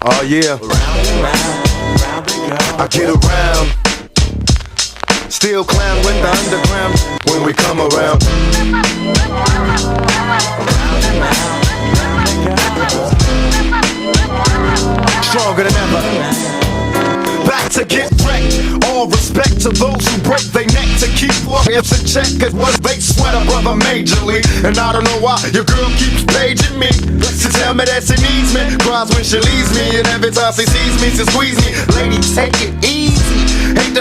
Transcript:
Oh yeah. Round and round, round we go. I get around. Still clown with the underground when we come around. Round and round, round we go. Stronger than ever. Back to get wrecked. All respect to those who break their neck to keep lawyers in check. Cause what they sweat a brother majorly. And I don't know why your girl keeps paging me to tell me that she needs me. Cries when she leaves me. And every time she sees me, she squeeze me. Lady, take it easy. Hate to